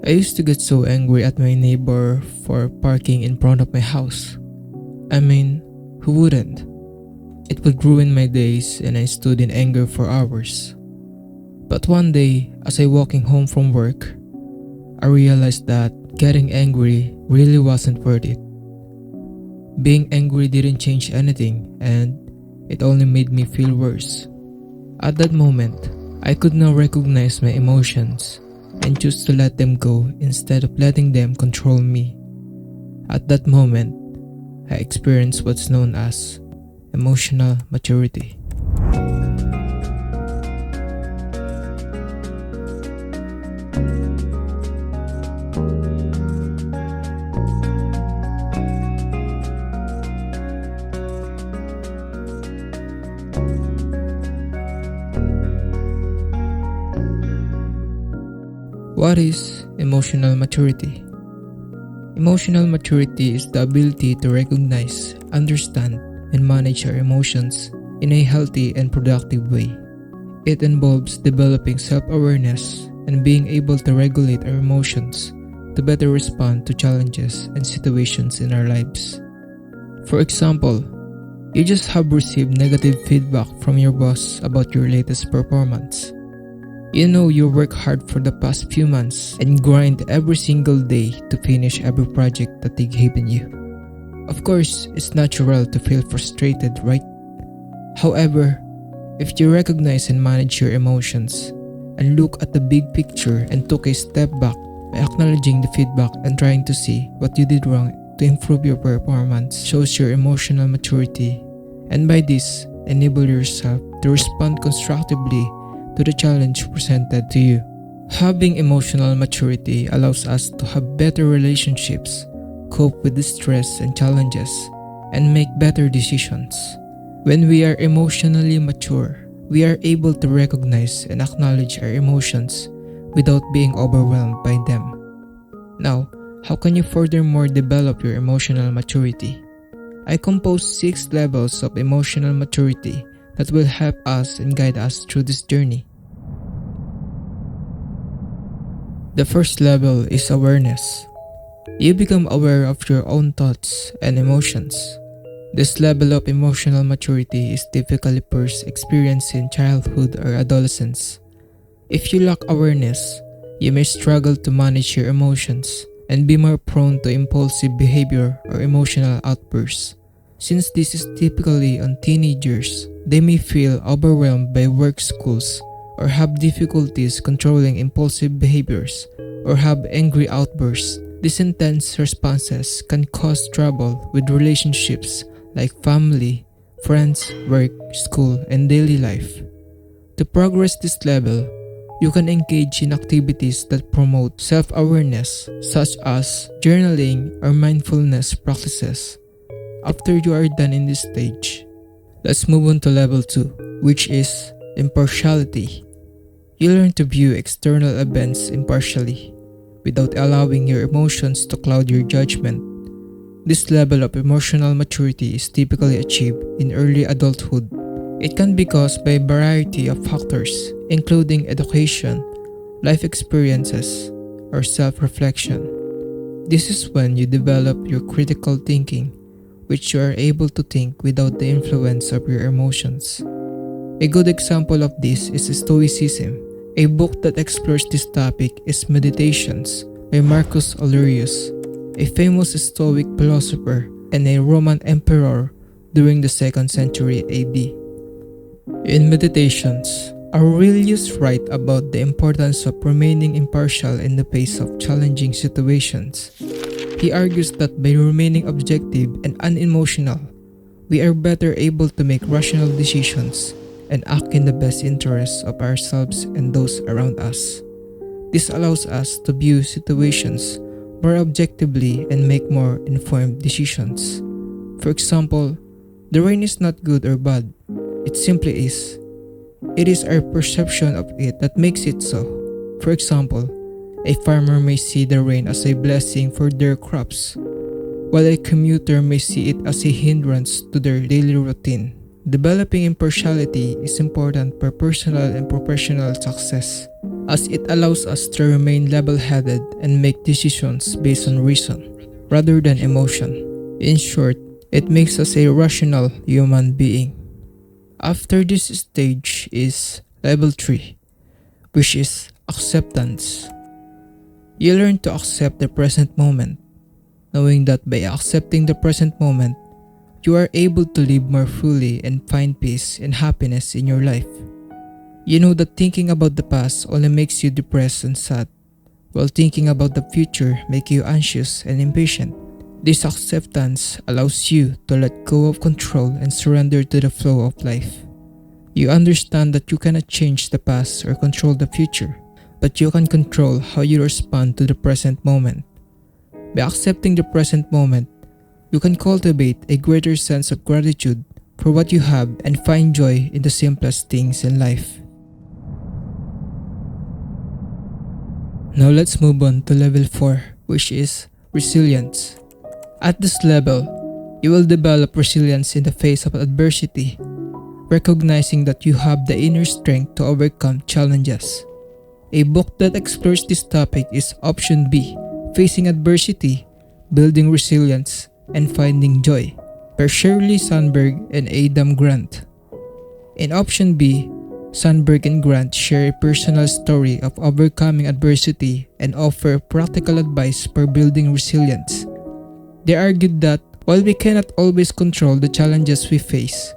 I used to get so angry at my neighbor for parking in front of my house. I mean, who wouldn't? It would ruin my days and I stood in anger for hours. But one day, as I walking home from work, I realized that getting angry really wasn't worth it. Being angry didn't change anything and it only made me feel worse. At that moment, I could now recognize my emotions and choose to let them go instead of letting them control me. At that moment, I experienced what's known as emotional maturity. What is emotional maturity? Emotional maturity is the ability to recognize, understand, and manage our emotions in a healthy and productive way. It involves developing self-awareness and being able to regulate our emotions to better respond to challenges and situations in our lives. For example, you just have received negative feedback from your boss about your latest performance. You know you work hard for the past few months and grind every single day to finish every project that they given you. Of course, it's natural to feel frustrated, right? However, if you recognize and manage your emotions and look at the big picture and took a step back by acknowledging the feedback and trying to see what you did wrong to improve your performance, shows your emotional maturity, and by this, enable yourself to respond constructively to the challenge presented to you. Having emotional maturity allows us to have better relationships, cope with the stress and challenges, and make better decisions. When we are emotionally mature, we are able to recognize and acknowledge our emotions without being overwhelmed by them. Now, how can you furthermore develop your emotional maturity? I composed 6 levels of emotional maturity that will help us and guide us through this journey. The first level is awareness. You become aware of your own thoughts and emotions. This level of emotional maturity is typically first experienced in childhood or adolescence. If you lack awareness, you may struggle to manage your emotions and be more prone to impulsive behavior or emotional outbursts. Since this is typically on teenagers, they may feel overwhelmed by work, schools, or have difficulties controlling impulsive behaviors or have angry outbursts. These intense responses can cause trouble with relationships like family, friends, work, school, and daily life. To progress this level, you can engage in activities that promote self-awareness such as journaling or mindfulness practices. After you are done in this stage, let's move on to level 2, which is impartiality. You learn to view external events impartially, without allowing your emotions to cloud your judgment. This level of emotional maturity is typically achieved in early adulthood. It can be caused by a variety of factors, including education, life experiences, or self-reflection. This is when you develop your critical thinking, which you are able to think without the influence of your emotions. A good example of this is Stoicism. A book that explores this topic is Meditations by Marcus Aurelius, a famous Stoic philosopher and a Roman emperor during the 2nd century AD. In Meditations, Aurelius writes about the importance of remaining impartial in the face of challenging situations. He argues that by remaining objective and unemotional, we are better able to make rational decisions and act in the best interests of ourselves and those around us. This allows us to view situations more objectively and make more informed decisions. For example, the rain is not good or bad, it simply is. It is our perception of it that makes it so. For example, a farmer may see the rain as a blessing for their crops, while a commuter may see it as a hindrance to their daily routine. Developing impartiality is important for personal and professional success. as it allows us to remain level-headed and make decisions based on reason rather than emotion. In short, it makes us a rational human being. After this stage is level 3, which is acceptance. You learn to accept the present moment, knowing that by accepting the present moment, you are able to live more fully and find peace and happiness in your life. You know that thinking about the past only makes you depressed and sad, while thinking about the future makes you anxious and impatient. This acceptance allows you to let go of control and surrender to the flow of life. You understand that you cannot change the past or control the future, but you can control how you respond to the present moment. By accepting the present moment, you can cultivate a greater sense of gratitude for what you have and find joy in the simplest things in life. Now let's move on to level 4, which is resilience. At this level, you will develop resilience in the face of adversity, recognizing that you have the inner strength to overcome challenges. A book that explores this topic is Option B, Facing Adversity, Building Resilience, and Finding Joy, by Shirley Sandberg and Adam Grant. In Option B, Sandberg and Grant share a personal story of overcoming adversity and offer practical advice for building resilience. They argued that while we cannot always control the challenges we face,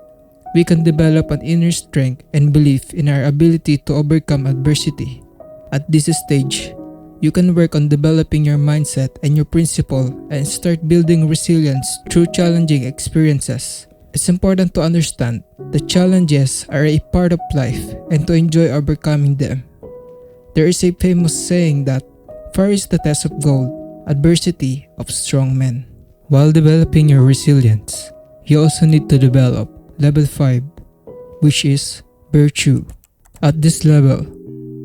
we can develop an inner strength and belief in our ability to overcome adversity. At this stage, you can work on developing your mindset and your principle and start building resilience through challenging experiences. It's important to understand that challenges are a part of life and to enjoy overcoming them. There is a famous saying that fire is the test of gold, adversity of strong men. While developing your resilience, you also need to develop level 5, which is virtue. At this level,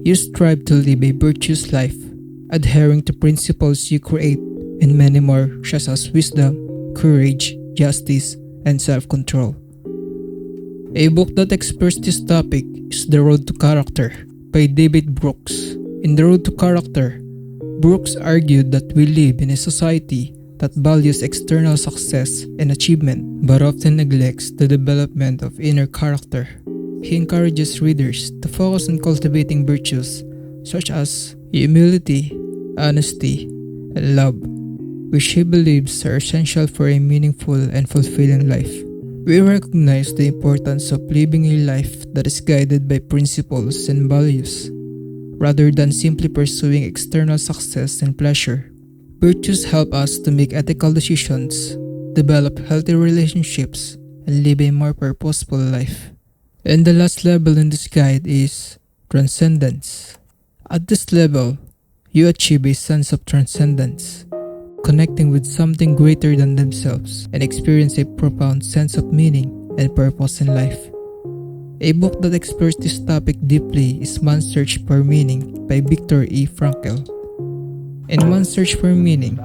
you strive to live a virtuous life, adhering to principles you create and many more such as wisdom, courage, justice, and self-control. A book that explores this topic is The Road to Character by David Brooks. In The Road to Character, Brooks argued that we live in a society that values external success and achievement but often neglects the development of inner character. He encourages readers to focus on cultivating virtues such as humility, honesty, and love, which he believes are essential for a meaningful and fulfilling life. We recognize the importance of living a life that is guided by principles and values, rather than simply pursuing external success and pleasure. Virtues help us to make ethical decisions, develop healthy relationships, and live a more purposeful life. And the last level in this guide is Transcendence. At this level, you achieve a sense of transcendence, connecting with something greater than themselves, and experience a profound sense of meaning and purpose in life. A book that explores this topic deeply is Man's Search for Meaning by Viktor E. Frankl. In Man's Search for Meaning,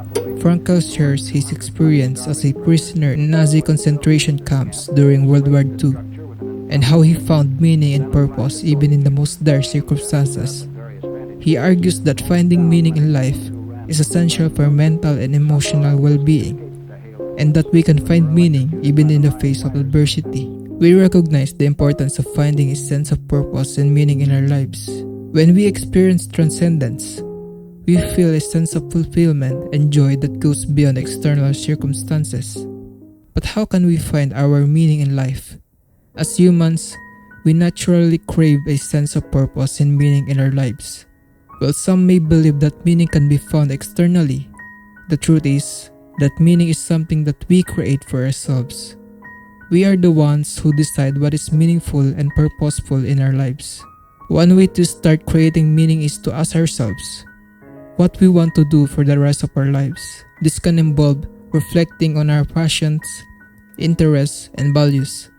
Frankl shares his experience as a prisoner in Nazi concentration camps during World War II, and how he found meaning and purpose even in the most dire circumstances. He argues that finding meaning in life is essential for mental and emotional well-being, and that we can find meaning even in the face of adversity. We recognize the importance of finding a sense of purpose and meaning in our lives. When we experience transcendence, we feel a sense of fulfillment and joy that goes beyond external circumstances. But how can we find our meaning in life? As humans, we naturally crave a sense of purpose and meaning in our lives. While some may believe that meaning can be found externally, the truth is that meaning is something that we create for ourselves. We are the ones who decide what is meaningful and purposeful in our lives. One way to start creating meaning is to ask ourselves what we want to do for the rest of our lives. This can involve reflecting on our passions, interests, and values.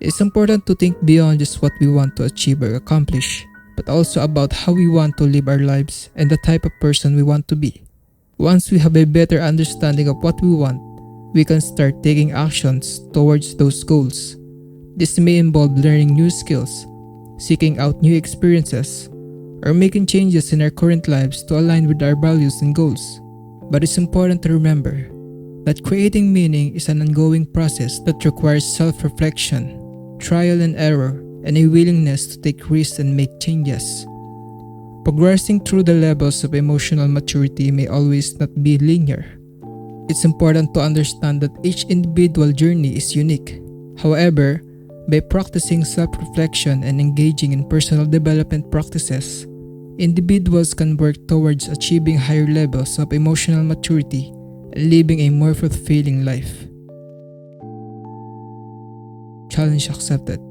It's important to think beyond just what we want to achieve or accomplish, but also about how we want to live our lives and the type of person we want to be. Once we have a better understanding of what we want, we can start taking actions towards those goals. This may involve learning new skills, seeking out new experiences, or making changes in our current lives to align with our values and goals. But it's important to remember that creating meaning is an ongoing process that requires self-reflection, trial and error, and a willingness to take risks and make changes. Progressing through the levels of emotional maturity may always not be linear. It's important to understand that each individual journey is unique. However, by practicing self-reflection and engaging in personal development practices, individuals can work towards achieving higher levels of emotional maturity and living a more fulfilling life. Challenge accepted.